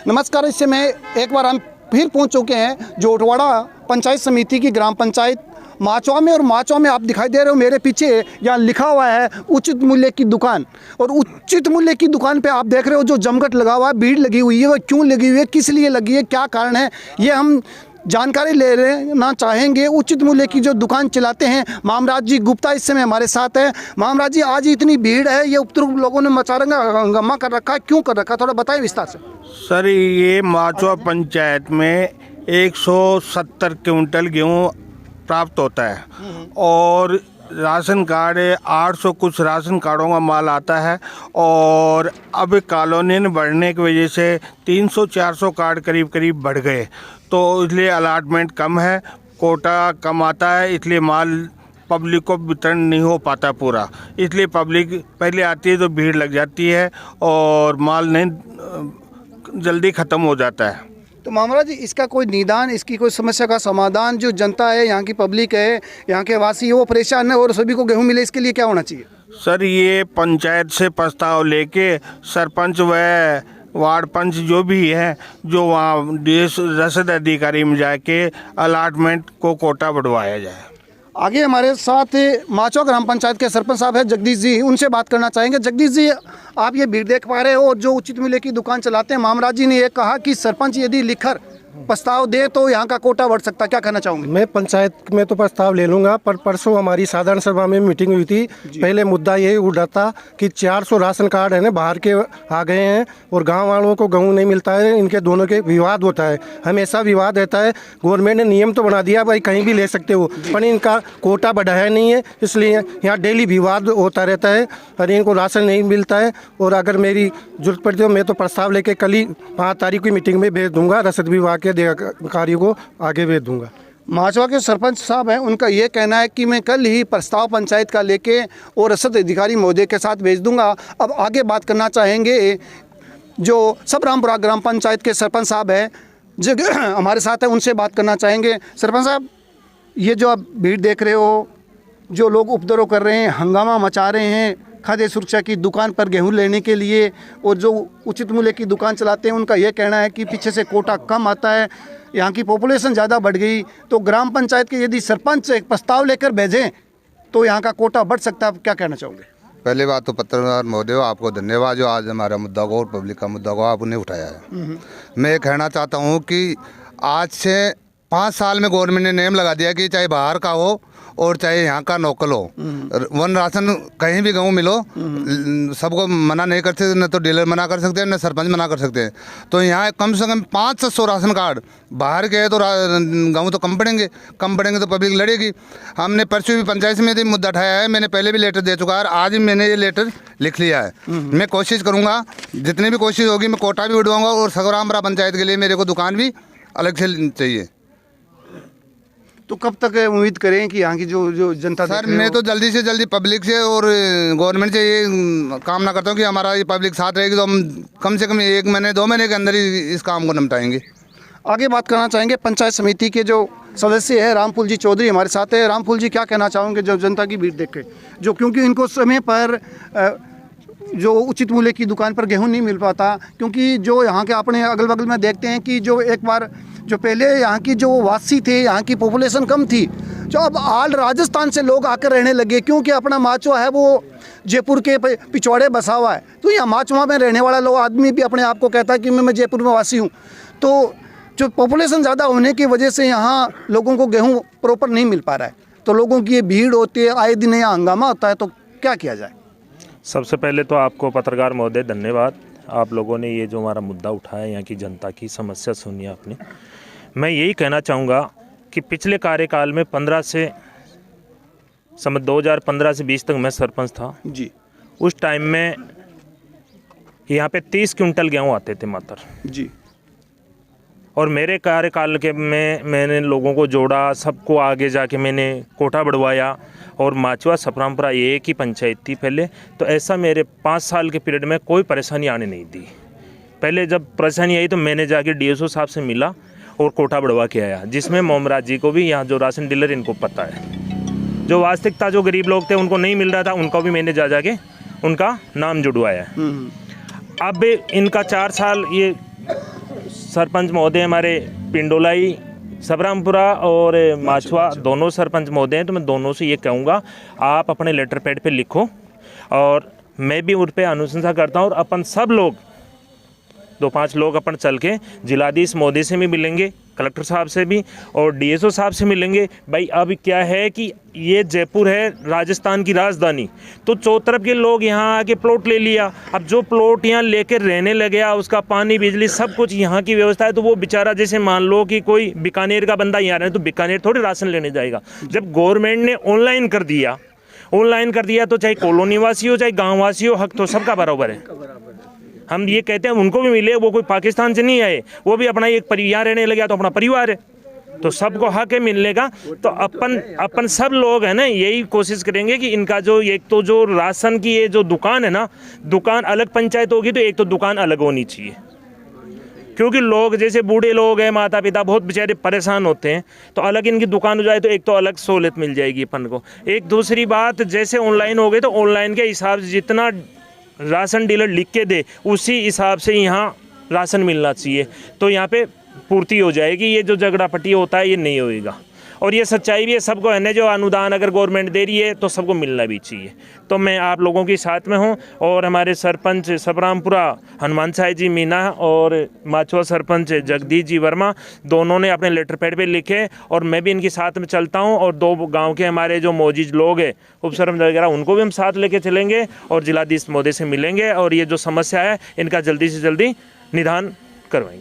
नमस्कार, इससे मैं एक बार हम फिर पहुंच चुके हैं जो उटवाड़ा पंचायत समिति की ग्राम पंचायत माचवा में। और माचवा में आप दिखाई दे रहे हो मेरे पीछे, यहाँ लिखा हुआ है उचित मूल्य की दुकान। और उचित मूल्य की दुकान पे आप देख रहे हो जो जमघट लगा हुआ है, भीड़ लगी हुई है। वो क्यों लगी हुई है, किस लिए लगी है, क्या कारण है, ये हम जानकारी ले लेना चाहेंगे। उचित मूल्य की जो दुकान चलाते हैं मामराज जी गुप्ता इस समय हमारे साथ है। मामराज जी, आज इतनी भीड़ है, ये उपद्रव लोगों ने मचारंगा हंगामा कर रखा है, क्यों कर रखा है, थोड़ा बताएं विस्तार से। सर, ये माचवा पंचायत में 170 क्विंटल गेहूँ प्राप्त होता है और राशन कार्ड 800 कुछ राशन कार्डों का माल आता है। और अब कॉलोनी बढ़ने की वजह से 300-400 कार्ड करीब करीब बढ़ गए, तो इसलिए अलाटमेंट कम है, कोटा कम आता है, इसलिए माल पब्लिक को वितरण नहीं हो पाता पूरा। इसलिए पब्लिक पहले आती है तो भीड़ लग जाती है और माल नहीं जल्दी ख़त्म हो जाता है। तो मामराज जी, इसका कोई निदान, इसकी कोई समस्या का समाधान, जो जनता है, यहाँ की पब्लिक है, यहाँ के वासी है, वो परेशान है और सभी को गेहूँ मिले, इसके लिए क्या होना चाहिए? सर, ये पंचायत से प्रस्ताव लेके सरपंच व वार्ड पंच जो भी है, जो वहाँ देश रसद अधिकारी में जाके अलाटमेंट को कोटा बढ़वाया जाए। आगे हमारे साथ माचवा ग्राम पंचायत के सरपंच साहब है जगदीश जी, उनसे बात करना चाहेंगे। जगदीश जी, आप ये भीड़ देख पा रहे हो और जो उचित मूल्य की दुकान चलाते हैं, मामराज जी ने ये कहा कि सरपंच यदि लिखकर प्रस्ताव दे तो यहाँ का कोटा बढ़ सकता है, क्या कहना चाहूँगे? मैं पंचायत में तो प्रस्ताव ले लूँगा, पर परसों हमारी साधारण सभा में मीटिंग हुई थी। पहले मुद्दा यही उठा था कि 400 राशन कार्ड है ना बाहर के आ गए हैं और गांव वालों को गेहूँ नहीं मिलता है। इनके दोनों के विवाद होता है, हमेशा विवाद रहता है। गवर्नमेंट ने नियम तो बना दिया भाई कहीं भी ले सकते हो, पर इनका कोटा बढ़ाया नहीं है, इसलिए यहाँ डेली विवाद होता रहता है और इनको राशन नहीं मिलता है। और अगर मेरी जरूरत पड़ती है मैं तो प्रस्ताव लेके कल ही 5 तारीख की मीटिंग में भेज दूँगा, रसद विभाग के अधिकारियों को आगे भेज दूंगा। माचवा के सरपंच साहब हैं, उनका ये कहना है कि मैं कल ही प्रस्ताव पंचायत का लेके और रसद अधिकारी महोदय के साथ भेज दूंगा। अब आगे बात करना चाहेंगे जो सबरामपुरा ग्राम पंचायत के सरपंच साहब हैं, जो हमारे साथ हैं, उनसे बात करना चाहेंगे। सरपंच साहब, ये जो आप भीड़ देख रहे हो, जो लोग उपद्रव कर रहे हैं, हंगामा मचा रहे हैं खाद्य सुरक्षा की दुकान पर गेहूं लेने के लिए, और जो उचित मूल्य की दुकान चलाते हैं उनका यह कहना है कि पीछे से कोटा कम आता है, यहाँ की पॉपुलेशन ज़्यादा बढ़ गई, तो ग्राम पंचायत के यदि सरपंच एक प्रस्ताव लेकर भेजें तो यहाँ का कोटा बढ़ सकता है, आप क्या कहना चाहोगे? पहले बात तो पत्रकार महोदय आपको धन्यवाद जो आज हमारा मुद्दा को और पब्लिक का मुद्दा को आपने उठाया है। मैं कहना चाहता हूँ कि आज से 5 साल में गवर्नमेंट ने नियम लगा दिया कि चाहे बाहर का हो और चाहे यहाँ का लोकल हो, वन राशन कहीं भी गेहूँ मिलो, सबको मना नहीं कर सकते, न तो डीलर मना कर सकते हैं, न सरपंच मना कर सकते हैं। तो यहाँ कम से कम 500 राशन कार्ड बाहर के है तो गेहूँ तो कम पड़ेंगे तो पब्लिक लड़ेगी। हमने परसों भी पंचायत में भी मुद्दा उठाया है, मैंने पहले भी लेटर दे चुका है, आज भी मैंने ये लेटर लिख लिया है। मैं कोशिश करूँगा, जितनी भी कोशिश होगी मैं कोटा भी उड़वाऊँगा और सबरामपुरा पंचायत के लिए मेरे को दुकान भी अलग से चाहिए। तो कब तक उम्मीद करें कि यहाँ की जो जनता? सर, मैं तो जल्दी से जल्दी पब्लिक से और गवर्नमेंट से ये कामना करता हूँ कि हमारा ये पब्लिक साथ रहेगी तो हम कम से कम 1 महीने 2 महीने के अंदर ही इस काम को निपटाएंगे। आगे बात करना चाहेंगे पंचायत समिति के जो सदस्य है रामफूल जी चौधरी हमारे साथ है। रामफूल जी, क्या कहना चाहोगे जो जनता की भीड़ देख के, जो क्योंकि इनको समय पर जो उचित मूल्य की दुकान पर गेहूं नहीं मिल पाता, क्योंकि जो यहाँ के अपने अगल बगल में देखते हैं कि जो एक बार जो पहले यहाँ की जो वासी थे, यहाँ की पॉपुलेशन कम थी, जो अब आल राजस्थान से लोग आकर रहने लगे, क्योंकि अपना माचवा है वो जयपुर के पिछवाड़े बसा हुआ है। तो यहाँ माचवा में रहने वाला लोग आदमी भी अपने आप को कहता है कि मैं जयपुर में वासी हूँ। तो जो पॉपुलेशन ज़्यादा होने की वजह से यहाँ लोगों को गेहूँ प्रॉपर नहीं मिल पा रहा है, तो लोगों की ये भीड़ होती है, आए दिन यहाँ हंगामा होता है, तो क्या किया जाए? सबसे पहले तो आपको पत्रकार महोदय धन्यवाद, आप लोगों ने ये जो हमारा मुद्दा उठाया, यहाँ की जनता की समस्या सुनी आपने। मैं यही कहना चाहूँगा कि पिछले कार्यकाल में 2015 से 20 तक मैं सरपंच था जी। उस टाइम में यहाँ पे 30 क्विंटल गेहूँ आते थे मात्र जी। और मेरे कार्यकाल के में मैंने लोगों को जोड़ा, सबको आगे जाके मैंने कोटा बढ़वाया और माचवा सबरामपुरा एक ही पंचायत थी पहले, तो ऐसा मेरे 5 साल के पीरियड में कोई परेशानी आने नहीं दी। पहले जब परेशानी आई तो मैंने जाके डीएसओ साहब से मिला और कोटा बढ़वा के आया, जिसमें मोमराज जी को भी, यहाँ जो राशन डीलर इनको पता है, जो वास्तविकता जो गरीब लोग थे उनको नहीं मिल रहा था, उनको भी मैंने जाके उनका नाम जुड़वाया है। अब इनका 4 साल ये सरपंच महोदय हमारे पिंडोलाई सबरामपुरा और माछवा दोनों सरपंच महोदय हैं, तो मैं दोनों से ये कहूँगा आप अपने लेटर पैड पे लिखो और मैं भी उन पर अनुशंसा करता हूँ। और अपन सब लोग 2-5 लोग अपन चल के जिलाधीश महोदय से भी मिलेंगे, कलेक्टर साहब से भी और डीएसओ साहब से मिलेंगे। भाई अब क्या है कि ये जयपुर है राजस्थान की राजधानी, तो चौतरफ के लोग यहाँ आके प्लॉट ले लिया। अब जो प्लॉट यहाँ लेके रहने लगे, उसका पानी बिजली सब कुछ यहाँ की व्यवस्था है, तो वो बेचारा जैसे मान लो कि कोई बीकानेर का बंदा यहाँ रहे तो बीकानेर थोड़ी राशन लेने जाएगा। जब गवर्नमेंट ने ऑनलाइन कर दिया तो चाहे कॉलोनी वासी हो चाहे गाँव वासी हो, हक तो सबका बराबर है। हम ये कहते हैं उनको भी मिले, वो कोई पाकिस्तान से नहीं आए, वो भी अपना एक परिवार रहने लगे तो अपना परिवार है, तो सबको हक है मिलने का। तो अपन सब लोग है ना यही कोशिश करेंगे कि इनका जो एक तो जो राशन की ये जो दुकान है ना, दुकान अलग पंचायत होगी तो एक तो दुकान अलग होनी चाहिए, क्योंकि लोग जैसे बूढ़े लोग हैं, माता पिता बहुत बेचारे परेशान होते हैं, तो अलग इनकी दुकान हो जाए तो एक तो अलग सहूलियत मिल जाएगी अपन को। एक दूसरी बात, जैसे ऑनलाइन हो गए तो ऑनलाइन के हिसाब से जितना राशन डीलर लिख के दे उसी हिसाब से यहाँ राशन मिलना चाहिए, तो यहाँ पे पूर्ति हो जाएगी। ये जो झगड़ा पट्टी होता है ये नहीं होएगा। और ये सच्चाई भी है, सबको है ना, जो अनुदान अगर गवर्नमेंट दे रही है तो सबको मिलना भी चाहिए। तो मैं आप लोगों के साथ में हूँ और हमारे सरपंच सबरामपुरा हनुमान साई जी मीना और माछवा सरपंच जगदीश जी वर्मा दोनों ने अपने लेटर पैड पे लिखे और मैं भी इनके साथ में चलता हूँ। और 2 गाँव के हमारे जो मौजूद लोग हैं उप सरपंच वगैरह उनको भी हम साथ लेके चलेंगे और जिलाधीश महोदय से मिलेंगे और ये जो समस्या है इनका जल्दी से जल्दी निदान करवाएंगे।